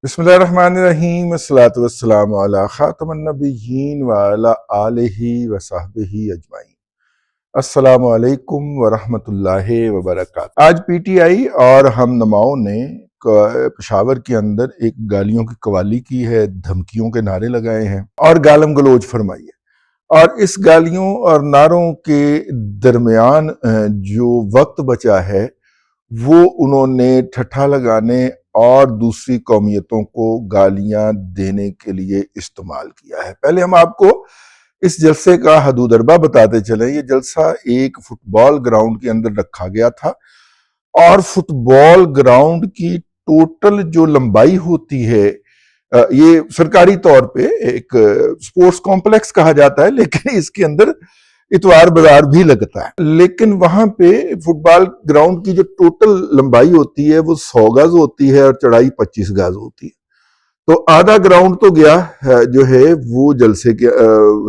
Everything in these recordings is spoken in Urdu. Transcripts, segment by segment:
بسم اللہ الرحمن الرحیم، الصلاۃ والسلام علی خاتم النبیین وعلی آلہ وصحبہ اجمعین۔ السلام علیکم ورحمۃ اللہ وبرکاتہ۔ آج پی ٹی آئی اور ہم نماؤں نے پشاور کے اندر ایک گالیوں کی قوالی کی ہے، دھمکیوں کے نعرے لگائے ہیں اور گالم گلوچ فرمائی ہے، اور اس گالیوں اور نعروں کے درمیان جو وقت بچا ہے وہ انہوں نے ٹھٹھا لگانے اور دوسری قومیتوں کو گالیاں دینے کے لیے استعمال کیا ہے۔ پہلے ہم آپ کو اس جلسے کا حدود اربع بتاتے چلیں۔ یہ جلسہ ایک فٹ بال گراؤنڈ کے اندر رکھا گیا تھا، اور فٹ بال گراؤنڈ کی ٹوٹل جو لمبائی ہوتی ہے، یہ سرکاری طور پہ ایک سپورٹس کمپلیکس کہا جاتا ہے، لیکن اس کے اندر اتوار بازار بھی لگتا ہے، لیکن وہاں پہ فٹ بال گراؤنڈ کی جو ٹوٹل لمبائی ہوتی ہے وہ 100 گز ہوتی ہے اور چڑھائی 25 گز ہوتی ہے۔ تو آدھا گراؤنڈ تو گیا جو ہے وہ جلسے کے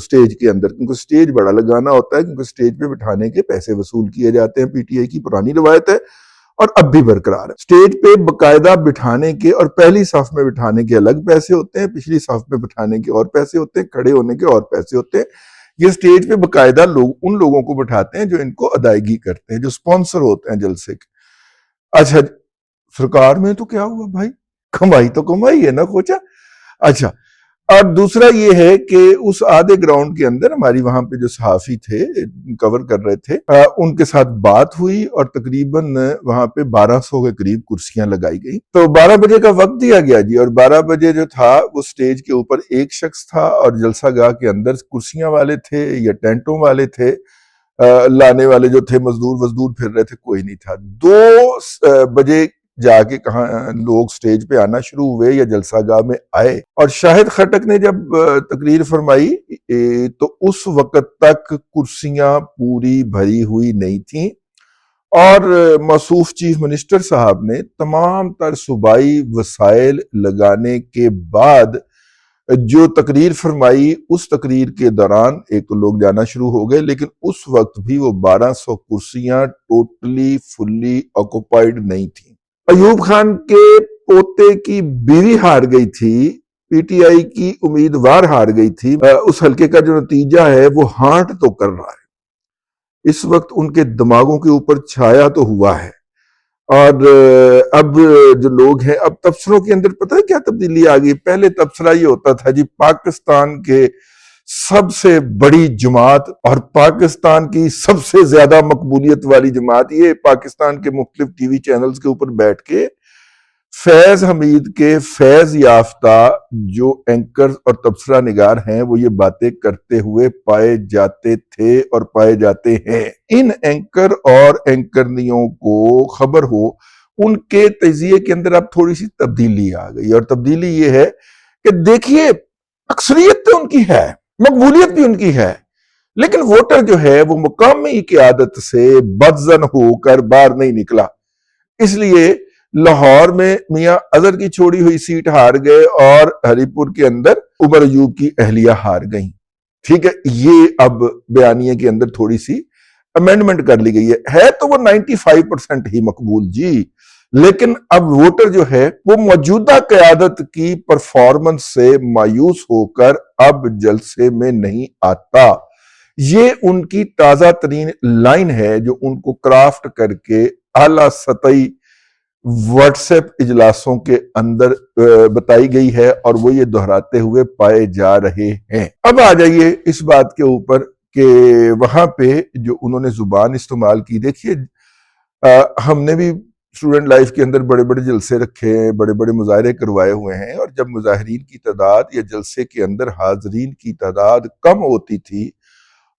سٹیج کے اندر، کیونکہ سٹیج بڑا لگانا ہوتا ہے، کیونکہ سٹیج پہ بٹھانے کے پیسے وصول کیے جاتے ہیں۔ پی ٹی آئی کی پرانی روایت ہے اور اب بھی برقرار ہے۔ سٹیج پہ باقاعدہ بٹھانے کے اور پہلی صف میں بٹھانے کے الگ پیسے ہوتے ہیں، پچھلی صف میں بٹھانے کے اور پیسے ہوتے ہیں، کھڑے ہونے کے اور پیسے ہوتے ہیں۔ یہ سٹیج پہ باقاعدہ لوگ ان لوگوں کو بٹھاتے ہیں جو ان کو ادائیگی کرتے ہیں، جو سپانسر ہوتے ہیں جلسے کے۔ اچھا، سرکار میں تو کیا ہوا بھائی، کمائی تو کمائی ہے نا کوچا۔ اچھا، اور دوسرا یہ ہے کہ اس آدھے گراؤنڈ کے اندر ہماری وہاں پہ جو صحافی تھے کور کر رہے تھے، ان کے ساتھ بات ہوئی اور تقریباً وہاں پہ 1200 کے قریب کرسیاں لگائی گئی۔ تو 12 بجے کا وقت دیا گیا جی، اور 12 بجے جو تھا وہ سٹیج کے اوپر ایک شخص تھا، اور جلسہ گاہ کے اندر کرسیاں والے تھے یا ٹینٹوں والے تھے، لانے والے جو تھے مزدور پھر رہے تھے، کوئی نہیں تھا۔ 2 بجے جا کے کہاں لوگ سٹیج پہ آنا شروع ہوئے یا جلسہ گاہ میں آئے، اور شاہد خٹک نے جب تقریر فرمائی تو اس وقت تک کرسیاں پوری بھری ہوئی نہیں تھیں، اور موصوف چیف منسٹر صاحب نے تمام تر صوبائی وسائل لگانے کے بعد جو تقریر فرمائی، اس تقریر کے دوران ایک تو لوگ جانا شروع ہو گئے، لیکن اس وقت بھی وہ 1200 کرسیاں ٹوٹلی فلی آکوپائیڈ نہیں تھیں۔ ایوب خان کے پوتے کی بیوی ہار گئی تھی، پی ٹی آئی کی امیدوار ہار گئی تھی، اس حلقے کا جو نتیجہ ہے وہ ہانٹ تو کر رہا ہے، اس وقت ان کے دماغوں کے اوپر چھایا تو ہوا ہے۔ اور اب جو لوگ ہیں، اب تبصروں کے اندر پتہ ہے کیا تبدیلی آ گئی؟ پہلے تبصرہ یہ ہوتا تھا جی پاکستان کے سب سے بڑی جماعت اور پاکستان کی سب سے زیادہ مقبولیت والی جماعت، یہ پاکستان کے مختلف ٹی وی چینلز کے اوپر بیٹھ کے فیض حمید کے فیض یافتہ جو اینکر اور تبصرہ نگار ہیں وہ یہ باتیں کرتے ہوئے پائے جاتے تھے اور پائے جاتے ہیں۔ ان اینکر اور اینکرنیوں کو خبر ہو، ان کے تجزیے کے اندر اب تھوڑی سی تبدیلی آ گئی، اور تبدیلی یہ ہے کہ دیکھیے اکثریت تو ان کی ہے، مقبولیت بھی ان کی ہے، لیکن ووٹر جو ہے وہ مقامی قیادت سے بدظن ہو کر باہر نہیں نکلا۔ اس لیے لاہور میں میاں اظہر کی چھوڑی ہوئی سیٹ ہار گئے، اور ہری پور کے اندر عمر ایوب کی اہلیہ ہار گئیں۔ ٹھیک ہے، یہ اب بیانیے کے اندر تھوڑی سی امینڈمنٹ کر لی گئی ہے تو وہ 95% ہی مقبول جی، لیکن اب ووٹر جو ہے وہ موجودہ قیادت کی پرفارمنس سے مایوس ہو کر اب جلسے میں نہیں آتا۔ یہ ان کی تازہ ترین لائن ہے جو ان کو کرافٹ کر کے اعلیٰ سطحی واٹس ایپ اجلاسوں کے اندر بتائی گئی ہے، اور وہ یہ دہراتے ہوئے پائے جا رہے ہیں۔ اب آ جائیے اس بات کے اوپر کہ وہاں پہ جو انہوں نے زبان استعمال کی، دیکھیے ہم نے بھی اسٹوڈنٹ لائف کے اندر بڑے بڑے جلسے رکھے ہیں، بڑے بڑے مظاہرے کروائے ہوئے ہیں، اور جب مظاہرین کی تعداد یا جلسے کے اندر حاضرین کی تعداد کم ہوتی تھی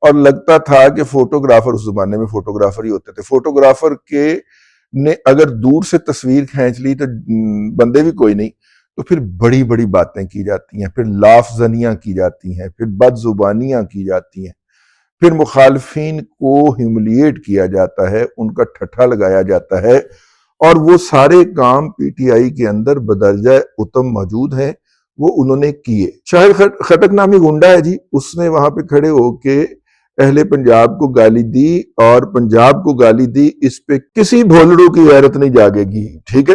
اور لگتا تھا کہ فوٹوگرافر، اس زمانے میں فوٹوگرافر ہی ہوتے تھے، فوٹوگرافر کے نے اگر دور سے تصویر کھینچ لی تو بندے بھی کوئی نہیں، تو پھر بڑی بڑی باتیں کی جاتی ہیں، پھر لاف زنیاں کی جاتی ہیں، پھر بد زبانیاں کی جاتی ہیں، پھر مخالفین کو ہیوملیٹ کیا جاتا ہے، ان کا ٹھٹھا لگایا جاتا ہے، اور وہ سارے کام پی ٹی آئی کے اندر بدرجہ اتم موجود ہیں، وہ انہوں نے کیے۔ شاہد خٹک نامی گنڈا ہے جی، اس نے وہاں پہ کھڑے ہو کے اہل پنجاب کو گالی دی اور پنجاب کو گالی دی، اس پہ کسی بھولڑوں کی غیرت نہیں جاگے گی، ٹھیک ہے۔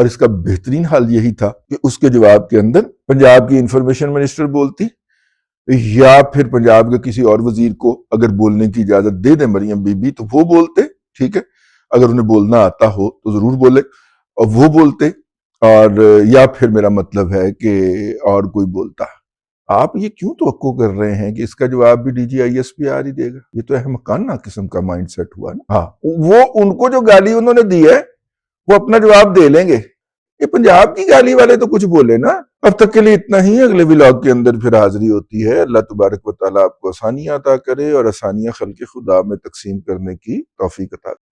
اور اس کا بہترین حل یہی تھا کہ اس کے جواب کے اندر پنجاب کی انفارمیشن منسٹر بولتی یا پھر پنجاب کے کسی اور وزیر کو اگر بولنے کی اجازت دے دیں مریم بی بی تو وہ بولتے، ٹھیک ہے، اگر انہیں بولنا آتا ہو تو ضرور بولے اور وہ بولتے، اور یا پھر میرا مطلب ہے کہ اور کوئی بولتا۔ آپ یہ کیوں توقع کر رہے ہیں کہ اس کا جواب بھی D G I S P R ہی دے گا؟ یہ تو احمقانہ قسم کا مائنڈ سیٹ ہوا نا۔ ہاں، وہ ان کو جو گالی انہوں نے دی ہے وہ اپنا جواب دے لیں گے، یہ پنجاب کی گالی والے تو کچھ بولے نا۔ اب تک کے لیے اتنا ہی، اگلے ولاگ کے اندر پھر حاضری ہوتی ہے۔ اللہ تبارک و تعالیٰ آپ کو آسانیاں عطا کرے اور آسانیاں خلق خدا میں تقسیم کرنے کی توفیق عطا کرے۔